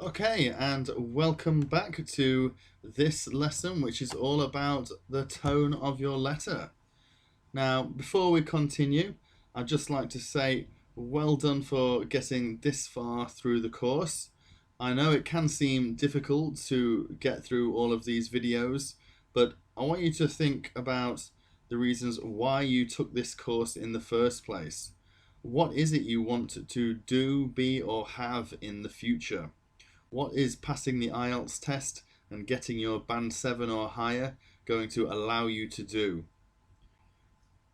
Okay, and welcome back to this lesson, which is all about the tone of your letter. Now, before we continue, I'd just like to say well done for getting this far through the course. I know it can seem difficult to get through all of these videos, but I want you to think about the reasons why you took this course in the first place. What is it you want to do, be, or have in the future? What is passing the IELTS test and getting your band 7 or higher going to allow you to do?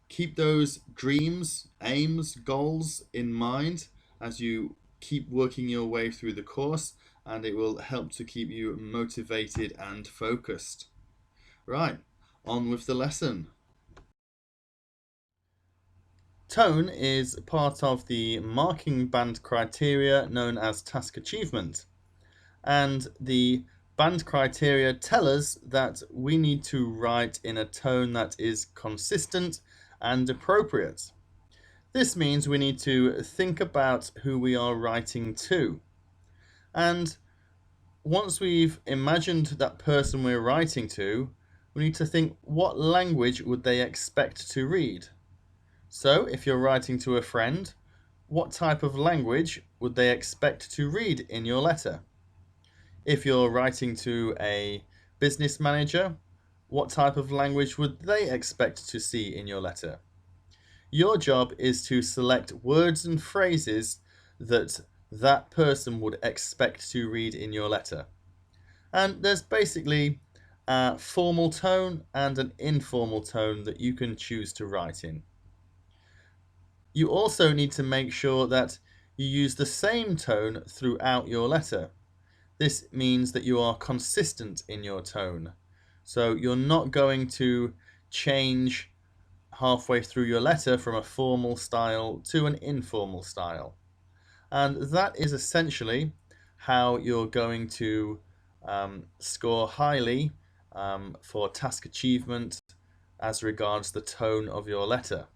Keep those dreams, aims, goals in mind as you keep working your way through the course, and it will help to keep you motivated and focused. Right, on with the lesson. Tone is part of the marking band criteria known as task achievement. And the band criteria tell us that we need to write in a tone that is consistent and appropriate. This means we need to think about who we are writing to. And once we've imagined that person we're writing to, we need to think, what language would they expect to read? So if you're writing to a friend, what type of language would they expect to read in your letter? If you're writing to a business manager, what type of language would they expect to see in your letter? Your job is to select words and phrases that that person would expect to read in your letter. And there's basically a formal tone and an informal tone that you can choose to write in. You also need to make sure that you use the same tone throughout your letter. This means that you are consistent in your tone. So you're not going to change halfway through your letter from a formal style to an informal style. And that is essentially how you're going to score highly for task achievement as regards the tone of your letter.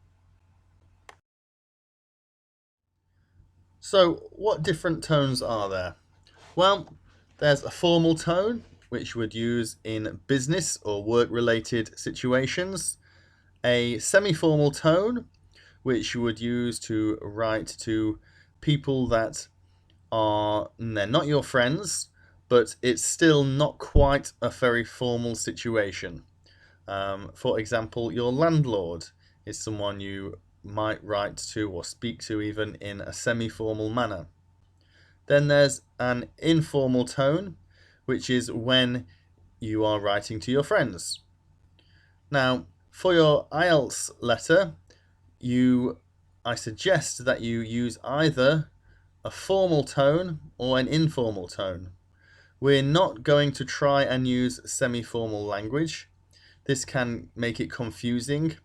So what different tones are there? Well, there's a formal tone, which you would use in business or work-related situations. A semi-formal tone, which you would use to write to people that they're not your friends, but it's still not quite a very formal situation. For example, your landlord is someone you might write to or speak to even in a semi-formal manner. Then there's an informal tone, which is when you are writing to your friends. Now, for your IELTS letter, I suggest that you use either a formal tone or an informal tone. We're not going to try and use semi-formal language. This can make it confusing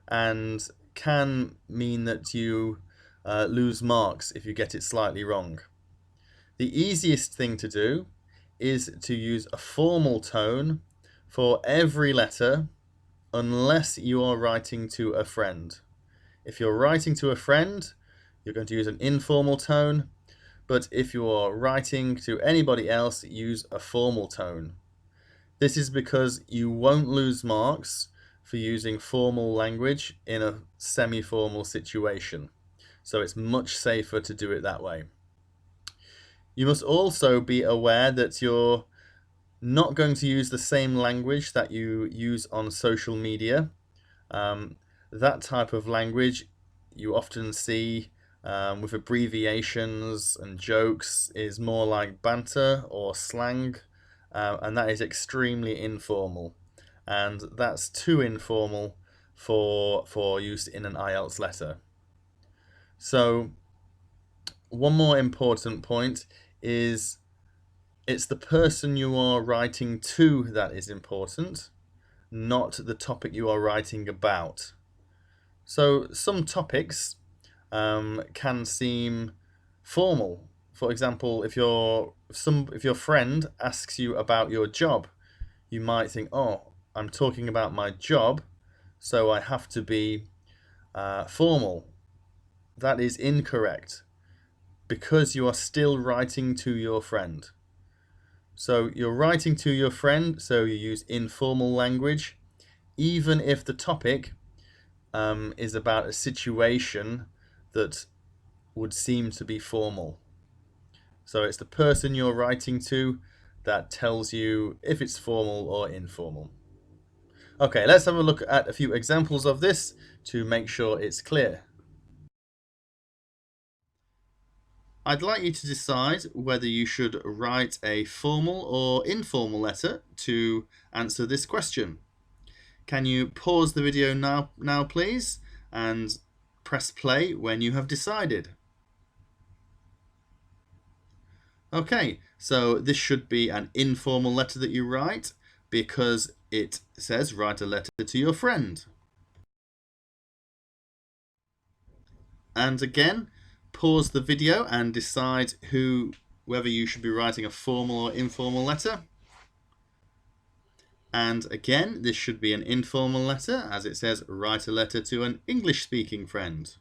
and can mean that you lose marks if you get it slightly wrong. The easiest thing to do is to use a formal tone for every letter unless you are writing to a friend. If you're writing to a friend, you're going to use an informal tone, but if you are writing to anybody else, use a formal tone. This is because you won't lose marks for using formal language in a semi-formal situation. So it's much safer to do it that way. You must also be aware that you're not going to use the same language that you use on social media. That type of language you often see with abbreviations and jokes is more like banter or slang, and that is extremely informal. And that's too informal for use in an IELTS letter. So one more important point is it's the person you are writing to that is important, not the topic you are writing about. So some topics can seem formal. For example, if your friend asks you about your job, you might think, "Oh, I'm talking about my job, so I have to be formal." That is incorrect because you are still writing to your friend. So you're writing to your friend, so you use informal language, even if the topic is about a situation that would seem to be formal. So it's the person you're writing to that tells you if it's formal or informal. Okay, let's have a look at a few examples of this to make sure it's clear. I'd like you to decide whether you should write a formal or informal letter to answer this question. Can you pause the video now please, and press play when you have decided. Okay, so this should be an informal letter that you write because it says write a letter to your friend. And again, pause the video and decide whether you should be writing a formal or informal letter. And again, this should be an informal letter as it says write a letter to an English-speaking friend.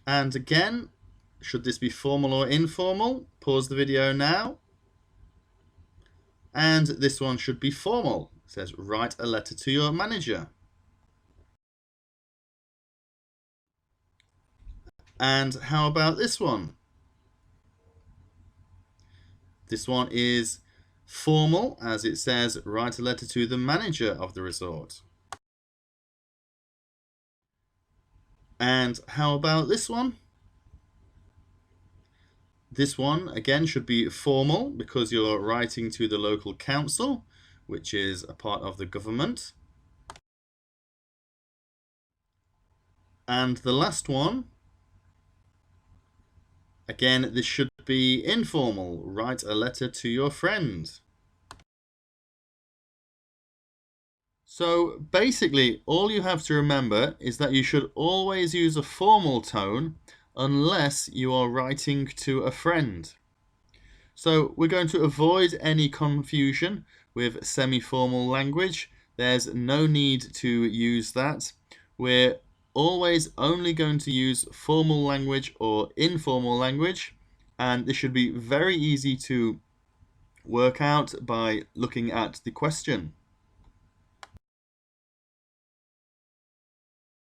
And again, should this be formal or informal? Pause the video now. And this one should be formal. It says write a letter to your manager. And how about this one? This one is formal as it says write a letter to the manager of the resort. And how about this one? This one again should be formal because you're writing to the local council, which is a part of the government. And the last one, again, this should be informal. Write a letter to your friend. So basically, all you have to remember is that you should always use a formal tone unless you are writing to a friend. So we're going to avoid any confusion with semi-formal language. There's no need to use that. We're always only going to use formal language or informal language, and this should be very easy to work out by looking at the question.